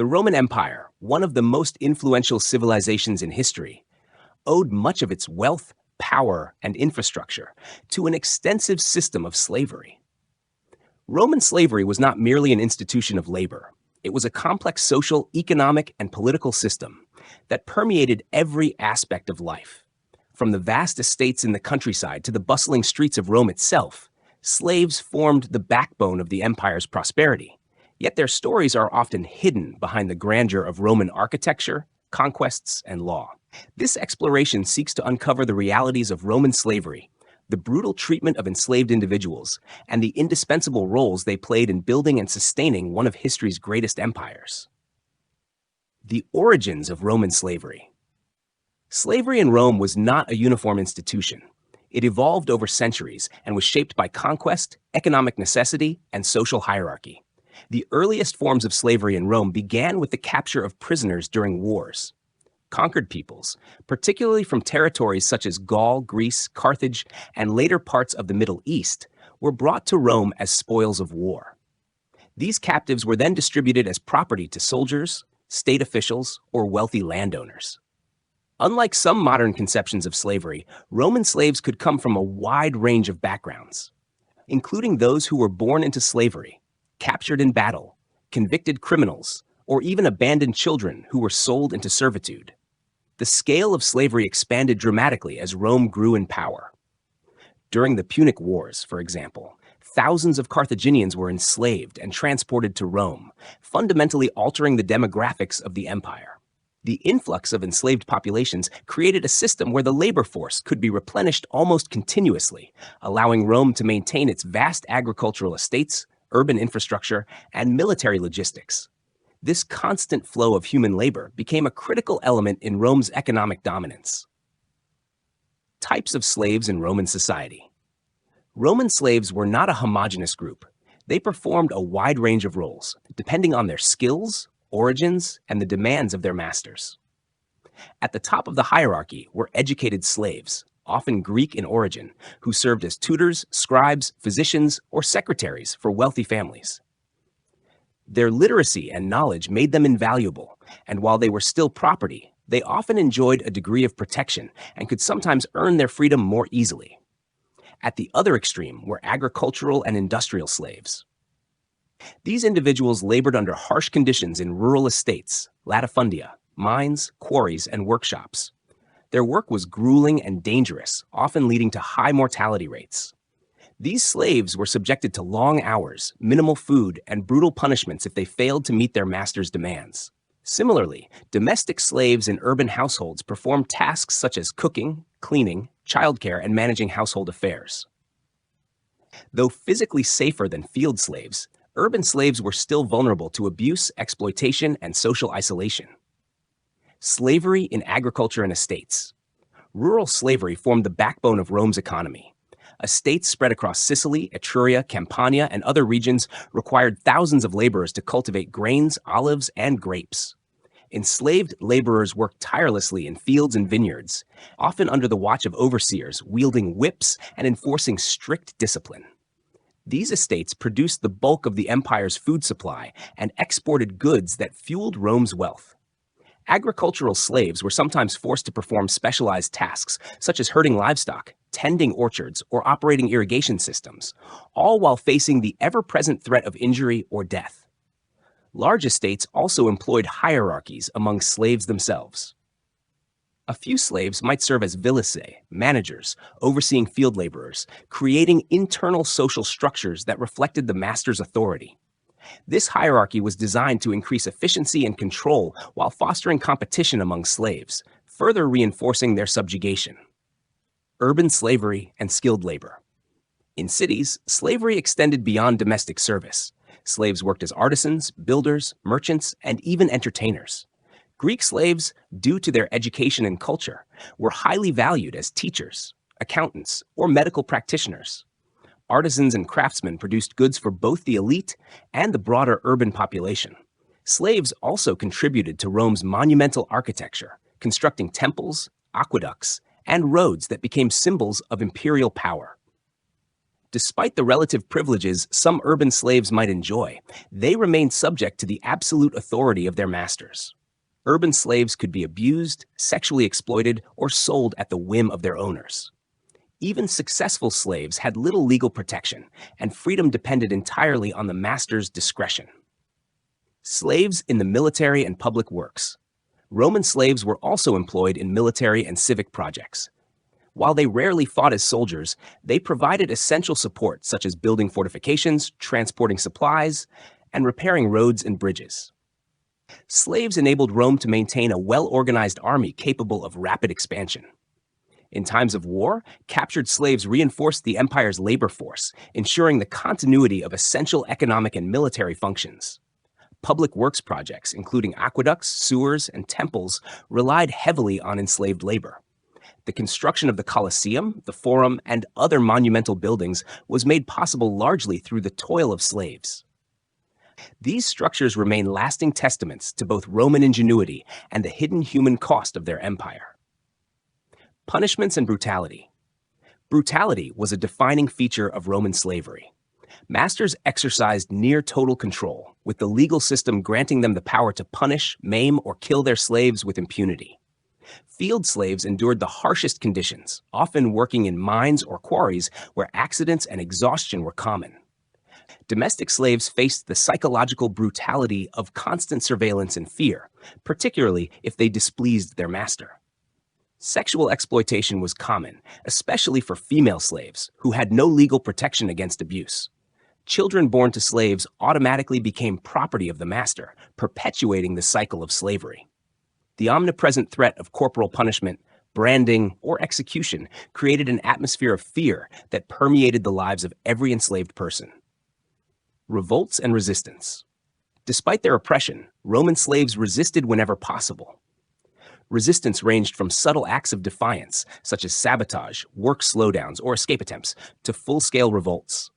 The Roman Empire, one of the most influential civilizations in history, owed much of its wealth, power, and infrastructure to an extensive system of slavery. Roman slavery was not merely an institution of labor. It was a complex social, economic, and political system that permeated every aspect of life. From the vast estates in the countryside to the bustling streets of Rome itself, slaves formed the backbone of the empire's prosperity. Yet their stories are often hidden behind the grandeur of Roman architecture, conquests, and law. This exploration seeks to uncover the realities of Roman slavery, the brutal treatment of enslaved individuals, and the indispensable roles they played in building and sustaining one of history's greatest empires. The origins of Roman slavery. Slavery in Rome was not a uniform institution. It evolved over centuries and was shaped by conquest, economic necessity, and social hierarchy. The earliest forms of slavery in Rome began with the capture of prisoners during wars. Conquered peoples, particularly from territories such as Gaul, Greece, Carthage, and later parts of the Middle East, were brought to Rome as spoils of war. These captives were then distributed as property to soldiers, state officials, or wealthy landowners. Unlike some modern conceptions of slavery, Roman slaves could come from a wide range of backgrounds, including those who were born into slavery, captured in battle, convicted criminals, or even abandoned children who were sold into servitude. The scale of slavery expanded dramatically as Rome grew in power. During the Punic Wars, for example, thousands of Carthaginians were enslaved and transported to Rome, fundamentally altering the demographics of the empire. The influx of enslaved populations created a system where the labor force could be replenished almost continuously, allowing Rome to maintain its vast agricultural estates, urban infrastructure, and military logistics. This constant flow of human labor became a critical element in Rome's economic dominance. Types of slaves in Roman society. Roman slaves were not a homogeneous group. They performed a wide range of roles, depending on their skills, origins, and the demands of their masters. At the top of the hierarchy were educated slaves, often Greek in origin, who served as tutors, scribes, physicians, or secretaries for wealthy families. Their literacy and knowledge made them invaluable, and while they were still property, they often enjoyed a degree of protection and could sometimes earn their freedom more easily. At the other extreme were agricultural and industrial slaves. These individuals labored under harsh conditions in rural estates, latifundia, mines, quarries, and workshops. Their work was grueling and dangerous, often leading to high mortality rates. These slaves were subjected to long hours, minimal food, and brutal punishments if they failed to meet their master's demands. Similarly, domestic slaves in urban households performed tasks such as cooking, cleaning, childcare, and managing household affairs. Though physically safer than field slaves, urban slaves were still vulnerable to abuse, exploitation, and social isolation. Slavery in agriculture and estates. Rural slavery formed the backbone of Rome's economy. Estates spread across Sicily, Etruria, Campania, and other regions required thousands of laborers to cultivate grains, olives, and grapes. Enslaved laborers worked tirelessly in fields and vineyards, often under the watch of overseers wielding whips and enforcing strict discipline. These estates produced the bulk of the empire's food supply and exported goods that fueled Rome's wealth. Agricultural slaves were sometimes forced to perform specialized tasks, such as herding livestock, tending orchards, or operating irrigation systems, all while facing the ever-present threat of injury or death. Large estates also employed hierarchies among slaves themselves. A few slaves might serve as vilicae, managers, overseeing field laborers, creating internal social structures that reflected the master's authority. This hierarchy was designed to increase efficiency and control while fostering competition among slaves, further reinforcing their subjugation. Urban slavery and skilled labor. In cities, slavery extended beyond domestic service. Slaves worked as artisans, builders, merchants, and even entertainers. Greek slaves, due to their education and culture, were highly valued as teachers, accountants, or medical practitioners. Artisans and craftsmen produced goods for both the elite and the broader urban population. Slaves also contributed to Rome's monumental architecture, constructing temples, aqueducts, and roads that became symbols of imperial power. Despite the relative privileges some urban slaves might enjoy, they remained subject to the absolute authority of their masters. Urban slaves could be abused, sexually exploited, or sold at the whim of their owners. Even successful slaves had little legal protection, and freedom depended entirely on the master's discretion. Slaves in the military and public works. Roman slaves were also employed in military and civic projects. While they rarely fought as soldiers, they provided essential support such as building fortifications, transporting supplies, and repairing roads and bridges. Slaves enabled Rome to maintain a well-organized army capable of rapid expansion. In times of war, captured slaves reinforced the empire's labor force, ensuring the continuity of essential economic and military functions. Public works projects, including aqueducts, sewers, and temples, relied heavily on enslaved labor. The construction of the Colosseum, the Forum, and other monumental buildings was made possible largely through the toil of slaves. These structures remain lasting testaments to both Roman ingenuity and the hidden human cost of their empire. Punishments and brutality. Brutality was a defining feature of Roman slavery. Masters exercised near-total control, with the legal system granting them the power to punish, maim, or kill their slaves with impunity. Field slaves endured the harshest conditions, often working in mines or quarries where accidents and exhaustion were common. Domestic slaves faced the psychological brutality of constant surveillance and fear, particularly if they displeased their master. Sexual exploitation was common, especially for female slaves, who had no legal protection against abuse. Children born to slaves automatically became property of the master, perpetuating the cycle of slavery. The omnipresent threat of corporal punishment, branding, or execution created an atmosphere of fear that permeated the lives of every enslaved person. Revolts and resistance. Despite their oppression, Roman slaves resisted whenever possible. Resistance ranged from subtle acts of defiance, such as sabotage, work slowdowns, or escape attempts, to full-scale revolts.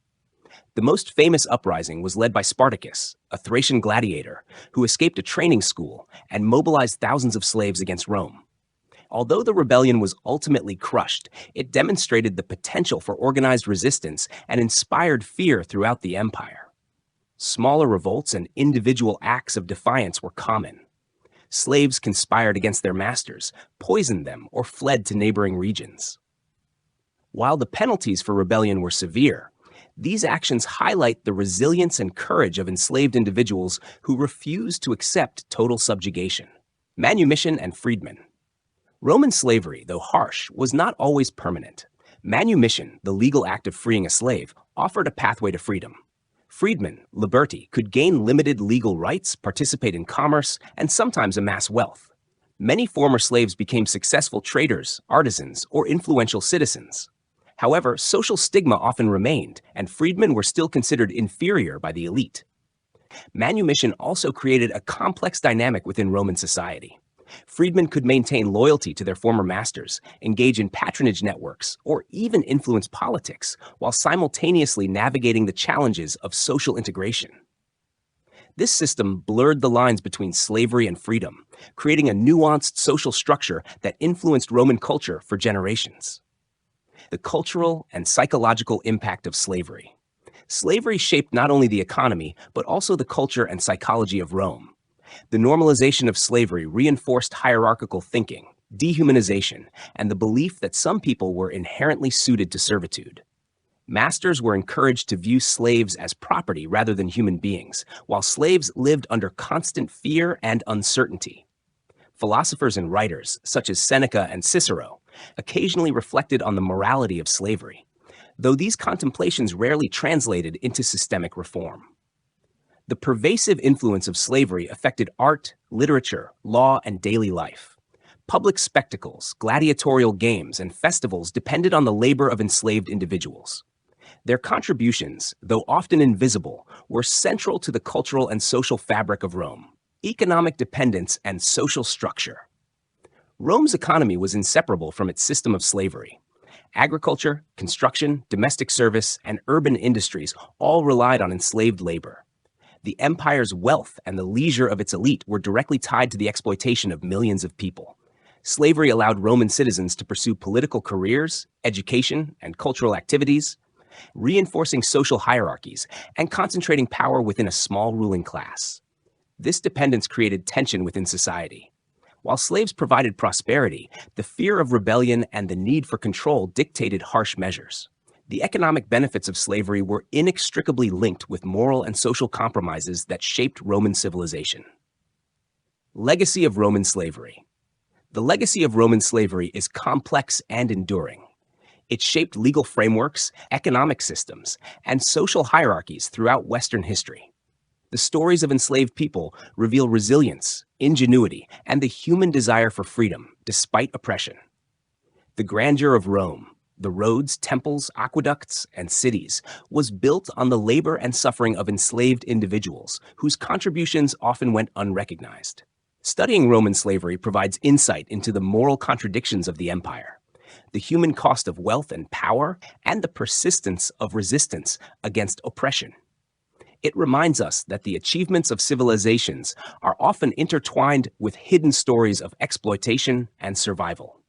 The most famous uprising was led by Spartacus, a Thracian gladiator, who escaped a training school and mobilized thousands of slaves against Rome. Although the rebellion was ultimately crushed, it demonstrated the potential for organized resistance and inspired fear throughout the empire. Smaller revolts and individual acts of defiance were common. Slaves conspired against their masters, poisoned them, or fled to neighboring regions. While the penalties for rebellion were severe, these actions highlight the resilience and courage of enslaved individuals who refused to accept total subjugation. Manumission and freedmen. Roman slavery, though harsh, was not always permanent. Manumission, the legal act of freeing a slave, offered a pathway to freedom. Freedmen, liberti, could gain limited legal rights, participate in commerce, and sometimes amass wealth. Many former slaves became successful traders, artisans, or influential citizens. However, social stigma often remained, and freedmen were still considered inferior by the elite. Manumission also created a complex dynamic within Roman society. Freedmen could maintain loyalty to their former masters, engage in patronage networks, or even influence politics, while simultaneously navigating the challenges of social integration. This system blurred the lines between slavery and freedom, creating a nuanced social structure that influenced Roman culture for generations. The cultural and psychological impact of slavery. Slavery shaped not only the economy, but also the culture and psychology of Rome. The normalization of slavery reinforced hierarchical thinking, dehumanization, and the belief that some people were inherently suited to servitude. Masters were encouraged to view slaves as property rather than human beings, while slaves lived under constant fear and uncertainty. Philosophers and writers, such as Seneca and Cicero, occasionally reflected on the morality of slavery, though these contemplations rarely translated into systemic reform. The pervasive influence of slavery affected art, literature, law, and daily life. Public spectacles, gladiatorial games, and festivals depended on the labor of enslaved individuals. Their contributions, though often invisible, were central to the cultural and social fabric of Rome. Economic dependence and social structure. Rome's economy was inseparable from its system of slavery. Agriculture, construction, domestic service, and urban industries all relied on enslaved labor. The empire's wealth and the leisure of its elite were directly tied to the exploitation of millions of people. Slavery allowed Roman citizens to pursue political careers, education, and cultural activities. reinforcing social hierarchies and concentrating power within a small ruling class. This dependence created tension within society. While slaves provided prosperity, the fear of rebellion and the need for control dictated harsh measures. The economic benefits of slavery were inextricably linked with moral and social compromises that shaped Roman civilization. Legacy of Roman slavery. The legacy of Roman slavery is complex and enduring. It shaped legal frameworks, economic systems, and social hierarchies throughout Western history. The stories of enslaved people reveal resilience, ingenuity, and the human desire for freedom, despite oppression. The grandeur of Rome, the roads, temples, aqueducts, and cities, was built on the labor and suffering of enslaved individuals, whose contributions often went unrecognized. Studying Roman slavery provides insight into the moral contradictions of the empire, the human cost of wealth and power, and the persistence of resistance against oppression. It reminds us that the achievements of civilizations are often intertwined with hidden stories of exploitation and survival.